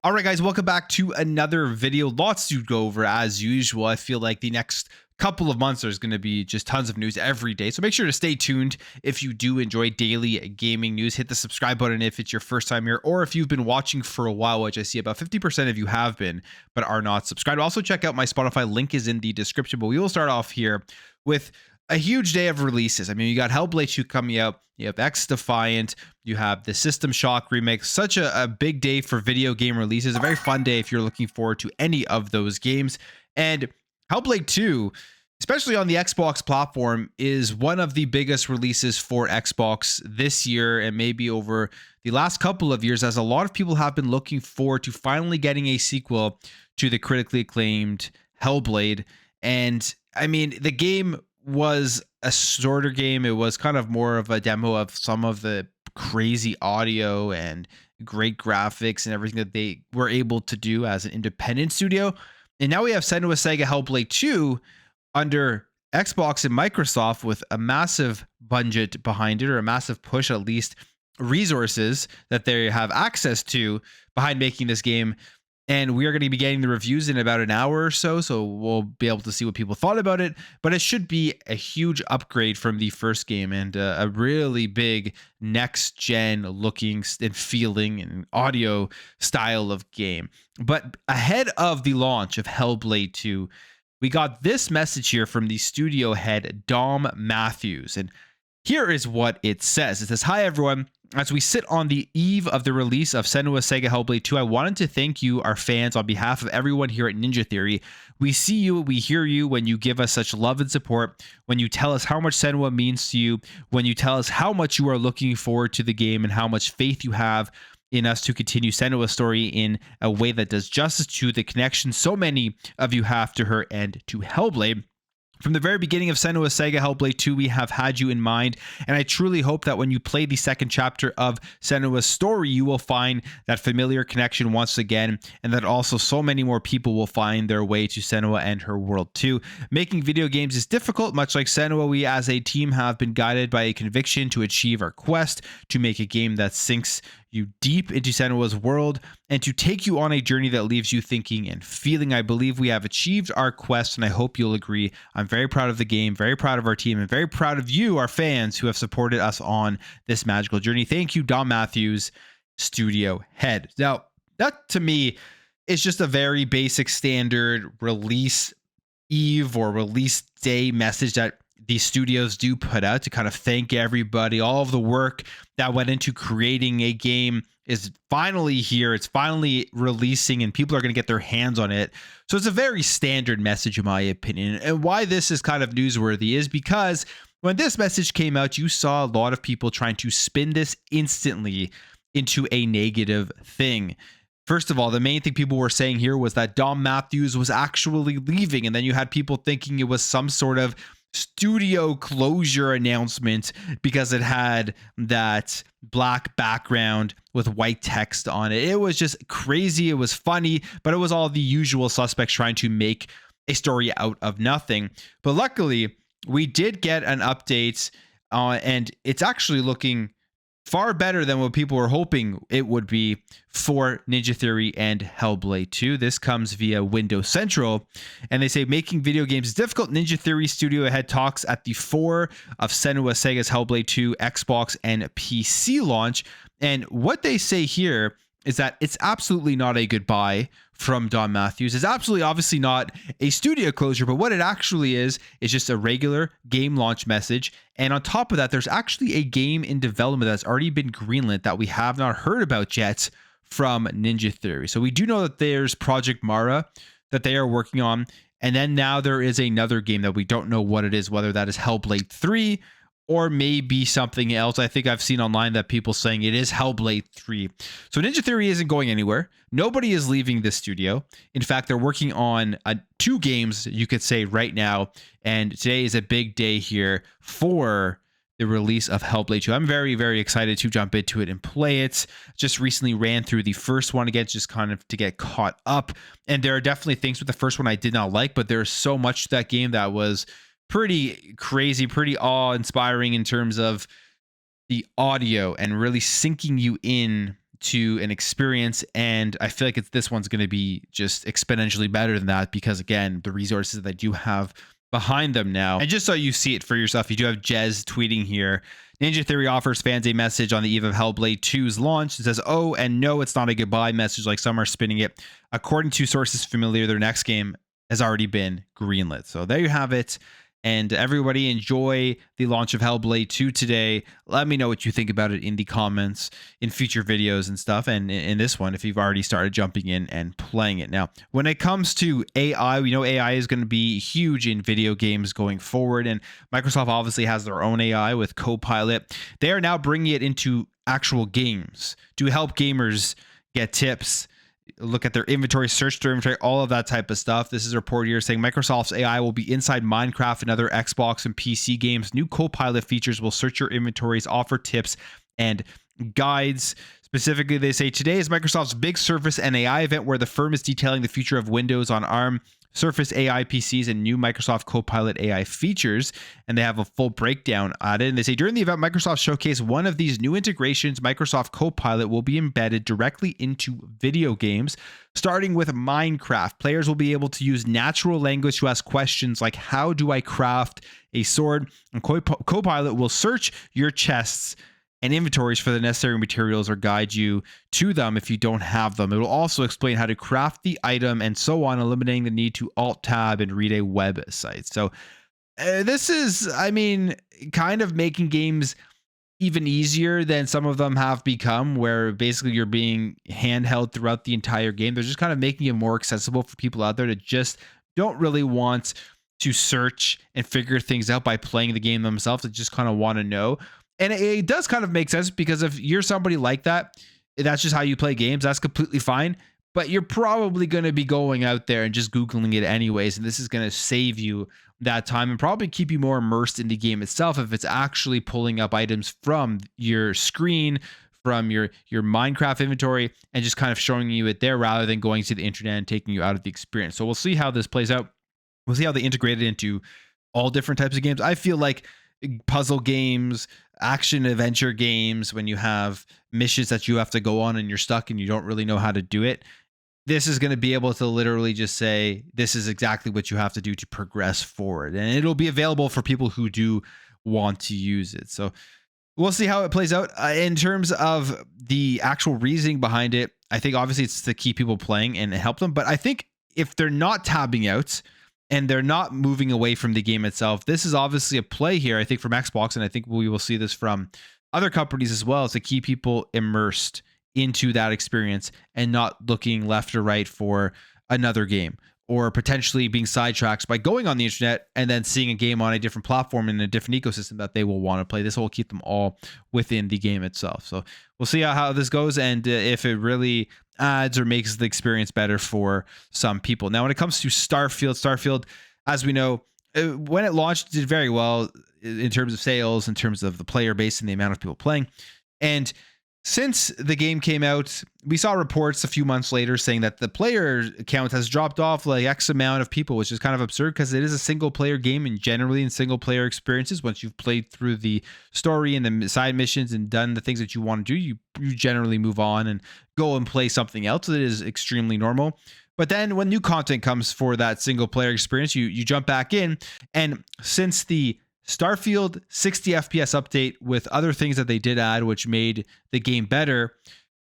All right, guys, welcome back to another video. Lots to go over as usual. I feel like the next couple of months there's going to be just tons of news every day. So make sure to stay tuned if you do enjoy daily gaming news. Hit the subscribe button if it's your first time here, or if you've been watching for a while, which I see about 50% of you have been, but are not subscribed. Also, check out my Spotify. Link is in the description, but we will start off here with a huge day of releases. I mean, you got Hellblade 2 coming out, you have xDefiant, you have the System Shock remake. Such a big day for video game releases. A very fun day if you're looking forward to any of those games. And Hellblade 2, especially on the Xbox platform, is one of the biggest releases for Xbox this year and maybe over the last couple of years, as a lot of people have been looking forward to finally getting a sequel to the critically acclaimed Hellblade. And I mean, the game was a shorter game. It was kind of more of a demo of some of the crazy audio and great graphics and everything that they were able to do as an independent studio. And now we have Senua Sega Hellblade 2 under Xbox and Microsoft with a massive budget behind it, or a massive push, at least resources that they have access to behind making this game. And we are going to be getting the reviews in about an hour or so we'll be able to see what people thought about it. But it should be a huge upgrade from the first game, and a really big next-gen looking and feeling and audio style of game. But ahead of the launch of Hellblade 2, we got this message here from the studio head, Dom Matthews. And here is what it says. It says, "Hi, everyone. As we sit on the eve of the release of Senua Sega Hellblade 2, I wanted to thank you, our fans, on behalf of everyone here at Ninja Theory. We see you, we hear you when you give us such love and support, when you tell us how much Senua means to you, when you tell us how much you are looking forward to the game and how much faith you have in us to continue Senua's story in a way that does justice to the connection so many of you have to her and to Hellblade. From the very beginning of Senua Sega Hellblade 2, we have had you in mind, and I truly hope that when you play the second chapter of Senua's story, you will find that familiar connection once again, and that also so many more people will find their way to Senua and her world too. Making video games is difficult. Much like Senua, we as a team have been guided by a conviction to achieve our quest, to make a game that sinks you deep into Senua's world and to take you on a journey that leaves you thinking and feeling. I believe we have achieved our quest, and I hope you'll agree. I'm very proud of the game, very proud of our team, and very proud of you, our fans, who have supported us on this magical journey. Thank you, Dom Matthews, studio head." Now, that to me is just a very basic standard release eve or release day message that these studios do put out to kind of thank everybody. All of the work that went into creating a game is finally here. It's finally releasing and people are going to get their hands on it. So it's a very standard message in my opinion. And why this is kind of newsworthy is because when this message came out, you saw a lot of people trying to spin this instantly into a negative thing. First of all, the main thing people were saying here was that Dom Matthews was actually leaving. And then you had people thinking it was some sort of studio closure announcement because it had that black background with white text on it. It was just crazy. It was funny, but it was all the usual suspects trying to make a story out of nothing. But luckily, we did get an update, and it's actually looking far better than what people were hoping it would be for Ninja Theory and Hellblade 2. This comes via Windows Central, and they say, "Making video games is difficult. Ninja Theory studio head talks at the 4 of Senua Sega's Hellblade 2 Xbox and PC launch." And what they say here is that it's absolutely not a goodbye from Don Matthews. It's absolutely obviously not a studio closure, but what it actually is just a regular game launch message. And on top of that, there's actually a game in development that's already been greenlit that we have not heard about yet from Ninja Theory. So we do know that there's Project Mara that they are working on. And then now there is another game that we don't know what it is, whether that is Hellblade 3 or maybe something else. I think I've seen online that people saying it is Hellblade 3. So Ninja Theory isn't going anywhere. Nobody is leaving this studio. In fact, they're working on 2 games, you could say, right now. And today is a big day here for the release of Hellblade 2. I'm very, very excited to jump into it and play it. Just recently ran through the first one again, just kind of to get caught up. And there are definitely things with the first one I did not like, but there's so much to that game that was pretty crazy, pretty awe-inspiring in terms of the audio and really sinking you in to an experience, and I feel like this one's going to be just exponentially better than that because, again, the resources that I do have behind them now. And just so you see it for yourself, you do have Jez tweeting here. Ninja Theory offers fans a message on the eve of Hellblade 2's launch. It says, "Oh, and no, it's not a goodbye message like some are spinning it. According to sources familiar, their next game has already been greenlit." So there you have it. And everybody enjoy the launch of Hellblade 2 today. Let me know what you think about it in the comments in future videos and stuff. And in this one, if you've already started jumping in and playing it. Now, when it comes to AI, we know AI is going to be huge in video games going forward. And Microsoft obviously has their own AI with Copilot. They are now bringing it into actual games to help gamers get tips, look at their inventory, search their inventory, all of that type of stuff. This is a report here saying Microsoft's AI will be inside Minecraft and other Xbox and PC games. New Copilot features will search your inventories, offer tips and guides. Specifically, they say today is Microsoft's big Surface and AI event where the firm is detailing the future of Windows on ARM, Surface AI PCs, and new Microsoft Copilot AI features. And they have a full breakdown at it. And they say during the event, Microsoft showcased one of these new integrations. Microsoft Copilot will be embedded directly into video games, starting with Minecraft. Players will be able to use natural language to ask questions like, how do I craft a sword? And Copilot will search your chests and inventories for the necessary materials or guide you to them if you don't have them. It will also explain how to craft the item and so on, eliminating the need to alt tab and read a website. So this is, I mean, kind of making games even easier than some of them have become, where basically you're being handheld throughout the entire game. They're just kind of making it more accessible for people out there that just don't really want to search and figure things out by playing the game themselves. They just kind of want to know. And it does kind of make sense because if you're somebody like that, that's just how you play games. That's completely fine. But you're probably going to be going out there and just Googling it anyways. And this is going to save you that time and probably keep you more immersed in the game itself if it's actually pulling up items from your screen, from your Minecraft inventory, and just kind of showing you it there rather than going to the internet and taking you out of the experience. So we'll see how this plays out. We'll see how they integrate it into all different types of games. I feel like puzzle games, action adventure games, when you have missions that you have to go on and you're stuck and you don't really know how to do it, this is going to be able to literally just say, this is exactly what you have to do to progress forward. And it'll be available for people who do want to use it. So we'll see how it plays out. In terms of the actual reasoning behind it, I think obviously it's to keep people playing and help them. But I think if they're not tabbing out and they're not moving away from the game itself, this is obviously a play here, I think, from Xbox, and I think we will see this from other companies as well, is to keep people immersed into that experience and not looking left or right for another game, or potentially being sidetracked by going on the internet and then seeing a game on a different platform in a different ecosystem that they will want to play. This will keep them all within the game itself. So we'll see how this goes and if it really adds or makes the experience better for some people. Now, when it comes to Starfield, as we know, when it launched, did very well in terms of sales, in terms of the player base and the amount of people playing. And since the game came out, we saw reports a few months later saying that the player count has dropped off like X amount of people, which is kind of absurd because it is a single player game, and generally in single player experiences, once you've played through the story and the side missions and done the things that you want to do, you generally move on and go and play something else. It is extremely normal. But then when new content comes for that single player experience, you jump back in. And since the Starfield 60 FPS update with other things that they did add, which made the game better,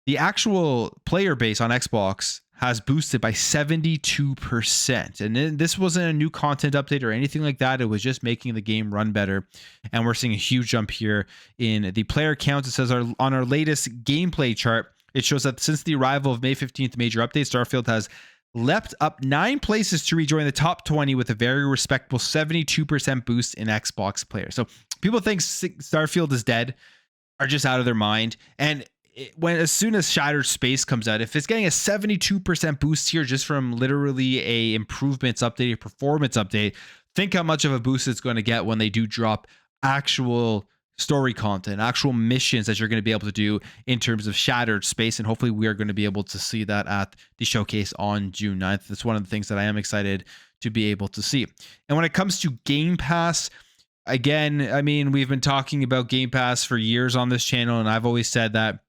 the actual player base on Xbox has boosted by 72%. And this wasn't a new content update or anything like that. It was just making the game run better. And we're seeing a huge jump here in the player count. It says on our latest gameplay chart, it shows that since the arrival of May 15th major update, Starfield has leapt up 9 places to rejoin the top 20 with a very respectable 72% boost in Xbox players. So people think Starfield is dead, are just out of their mind. And as soon as Shattered Space comes out, if it's getting a 72% boost here just from literally a improvements update, a performance update, think how much of a boost it's going to get when they do drop actual story content, actual missions that you're going to be able to do in terms of Shattered Space. And hopefully we are going to be able to see that at the showcase on June 9th. That's one of the things that I am excited to be able to see. And when it comes to Game Pass, again, I mean, we've been talking about Game Pass for years on this channel, and I've always said that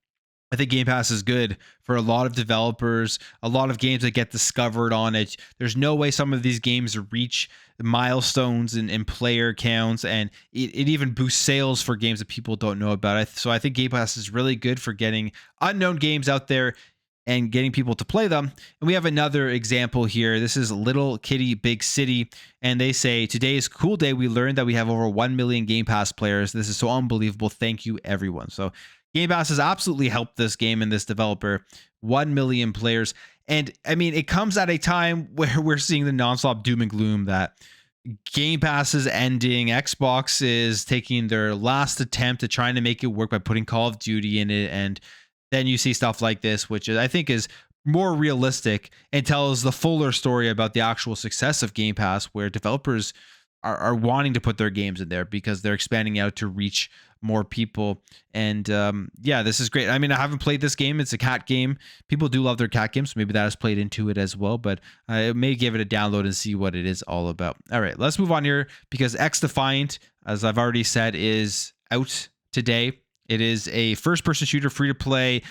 I think Game Pass is good for a lot of developers, a lot of games that get discovered on it. There's no way some of these games reach milestones and player counts, and it even boosts sales for games that people don't know about. So I think Game Pass is really good for getting unknown games out there and getting people to play them. And we have another example here. This is Little Kitty Big City. And they say, today's cool day. We learned that we have over 1 million Game Pass players. This is so unbelievable. Thank you, everyone. So Game Pass has absolutely helped this game and this developer. 1 million players. And I mean, it comes at a time where we're seeing the nonstop doom and gloom that Game Pass is ending. Xbox is taking their last attempt at trying to make it work by putting Call of Duty in it. And then you see stuff like this, which I think is more realistic and tells the fuller story about the actual success of Game Pass, where developers are wanting to put their games in there because they're expanding out to reach more people. And yeah, this is great. I mean, I haven't played this game. It's a cat game. People do love their cat games, so maybe that has played into it as well, but I may give it a download and see what it is all about. All right, let's move on here, because xDefiant, as I've already said, is out today. It is a first-person shooter, free to play,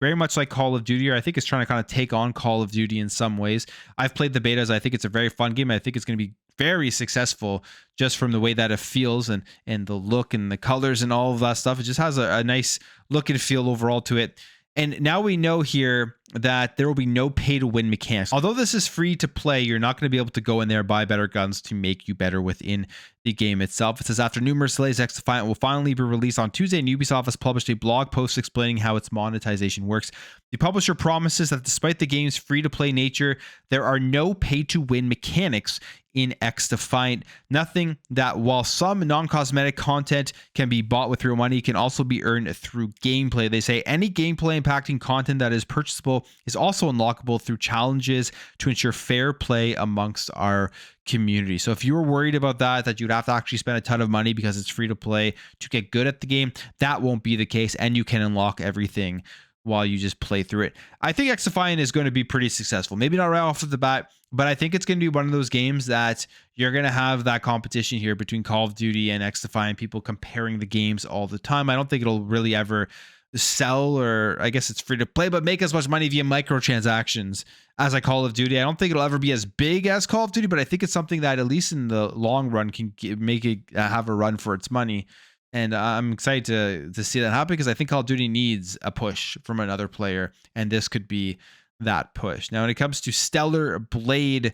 very much like Call of Duty, or I think it's trying to kind of take on Call of Duty in some ways. I've played the betas. I think it's a very fun game. I think it's going to be very successful just from the way that it feels and the look and the colors and all of that stuff. It just has a nice look and feel overall to it. And now we know here that there will be no pay to win mechanics. Although this is free to play, you're not going to be able to go in there and buy better guns to make you better within the game itself. It says, after numerous delays, xDefiant will finally be released on Tuesday, and Ubisoft has published a blog post explaining how its monetization works. The publisher promises that despite the game's free-to-play nature, there are no pay-to-win mechanics in xDefiant. Nothing that, while some non-cosmetic content can be bought with real money, can also be earned through gameplay. They say any gameplay impacting content that is purchasable is also unlockable through challenges to ensure fair play amongst our community. So if you were worried about that you'd have to actually spend a ton of money because it's free to play to get good at the game, that won't be the case, and you can unlock everything while you just play through it. I think xDefiant is going to be pretty successful. Maybe not right off the bat, but I think it's going to be one of those games that you're going to have that competition here between Call of Duty and xDefiant, people comparing the games all the time. I don't think it'll really ever sell, or I guess it's free to play, but make as much money via microtransactions as a Call of Duty. I don't think it'll ever be as big as Call of Duty, but I think it's something that at least in the long run can make it have a run for its money. And I'm excited to see that happen, because I think Call of Duty needs a push from another player, and this could be that push. Now, when it comes to Stellar Blade,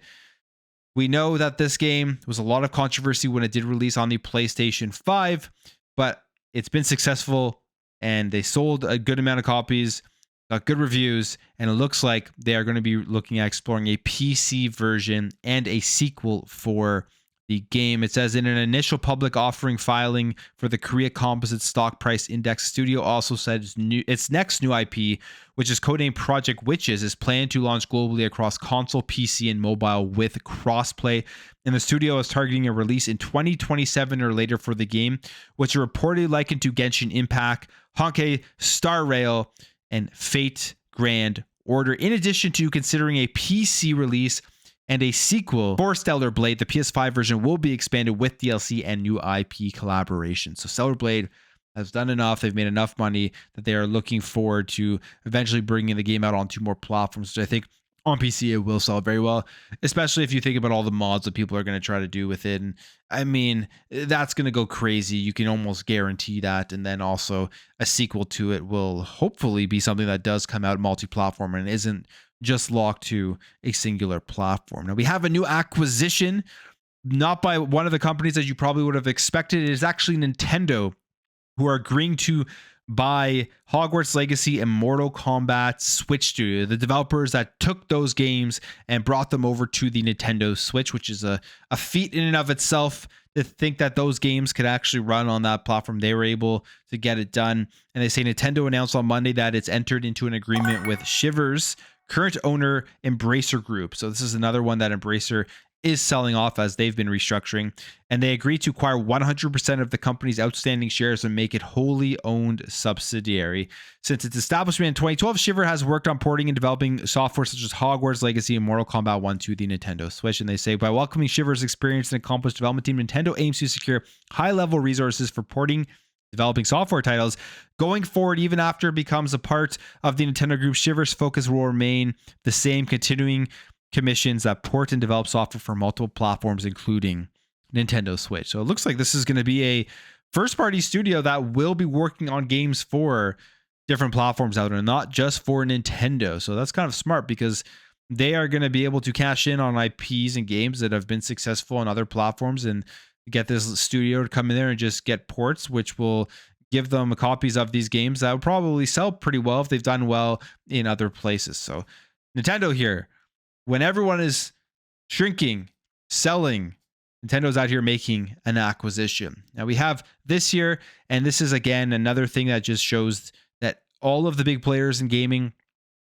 we know that this game was a lot of controversy when it did release on the PlayStation 5, but it's been successful, and they sold a good amount of copies, got good reviews, and it looks like they are going to be looking at exploring a PC version and a sequel for the game. It says, in an initial public offering filing for the Korea Composite Stock Price Index, studio also said its next new IP, which is codenamed Project Witches, is planned to launch globally across console, PC, and mobile with crossplay. And the studio is targeting a release in 2027 or later for the game, which are reportedly likened to Genshin Impact, Honkai Star Rail, and Fate Grand Order, in addition to considering a PC release and a sequel for Stellar Blade. The PS5 version will be expanded with DLC and new IP collaboration. So Stellar Blade has done enough. They've made enough money that they are looking forward to eventually bringing the game out on 2 more platforms, which I think on PC it will sell very well, especially if you think about all the mods that people are going to try to do with it. And I mean, that's going to go crazy. You can almost guarantee that. And then also a sequel to it will hopefully be something that does come out multi-platform and isn't just locked to a singular platform. Now, we have a new acquisition, not by one of the companies that you probably would have expected. It is actually Nintendo, who are agreeing to buy Hogwarts Legacy and Mortal Kombat Switch Studio, the developers that took those games and brought them over to the Nintendo Switch, which is a feat in and of itself, to think that those games could actually run on that platform. They were able to get it done. And they say Nintendo announced on Monday that it's entered into an agreement with Shivers current owner Embracer Group. So this is another one that Embracer is selling off as they've been restructuring, and they agreed to acquire 100% of the company's outstanding shares and make it wholly owned subsidiary. Since its establishment in 2012, Shiver has worked on porting and developing software such as Hogwarts Legacy and Mortal Kombat 1 to the Nintendo Switch. And they say, by welcoming Shiver's experienced and accomplished development team, Nintendo aims to secure high-level resources for porting developing software titles. Going forward, even after it becomes a part of the Nintendo Group, Shiver's focus will remain the same, continuing commissions that port and develop software for multiple platforms, including Nintendo Switch. So it looks like this is going to be a first-party studio that will be working on games for different platforms out there, not just for Nintendo. So that's kind of smart because they are going to be able to cash in on IPs and games that have been successful on other platforms and get this studio to come in there and just get ports, which will give them copies of these games that will probably sell pretty well if they've done well in other places. So Nintendo here, when everyone is shrinking, selling, Nintendo's out here making an acquisition. Now we have this here, and this is again another thing that just shows that all of the big players in gaming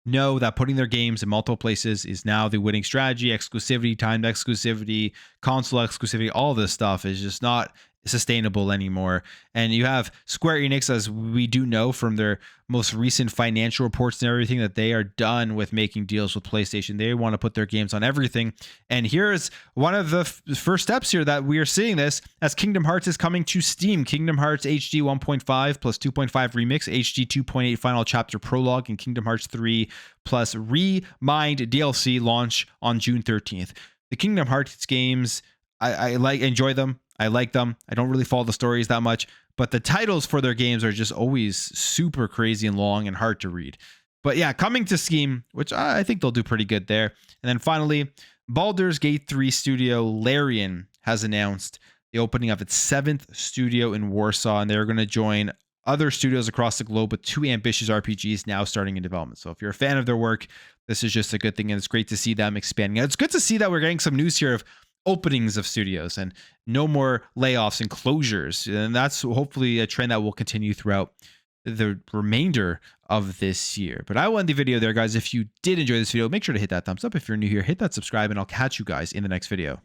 know that putting their games in multiple places is now the winning strategy. Exclusivity, timed exclusivity, console exclusivity, all this stuff is just not sustainable anymore. And you have Square Enix, as we do know from their most recent financial reports and everything, that they are done with making deals with PlayStation. They want to put their games on everything. And here's one of the first steps here that we are seeing this, as Kingdom Hearts is coming to Steam. Kingdom Hearts HD 1.5 plus 2.5 Remix, HD 2.8 Final Chapter Prologue, and Kingdom Hearts 3 plus Remind DLC launch on June 13th. The Kingdom Hearts games, I enjoy them. I like them. I don't really follow the stories that much, but the titles for their games are just always super crazy and long and hard to read. But yeah, coming to Steam, which I think they'll do pretty good there. And then finally, Baldur's Gate 3 studio Larian has announced the opening of its 7th studio in Warsaw, and they're going to join other studios across the globe with 2 ambitious RPGs now starting in development. So if you're a fan of their work, this is just a good thing, and it's great to see them expanding. And it's good to see that we're getting some news here of openings of studios and no more layoffs and closures, and that's hopefully a trend that will continue throughout the remainder of this year. But I will end the video there, guys. If you did enjoy this video, make sure to hit that thumbs up. If you're new here, hit that subscribe, and I'll catch you guys in the next video.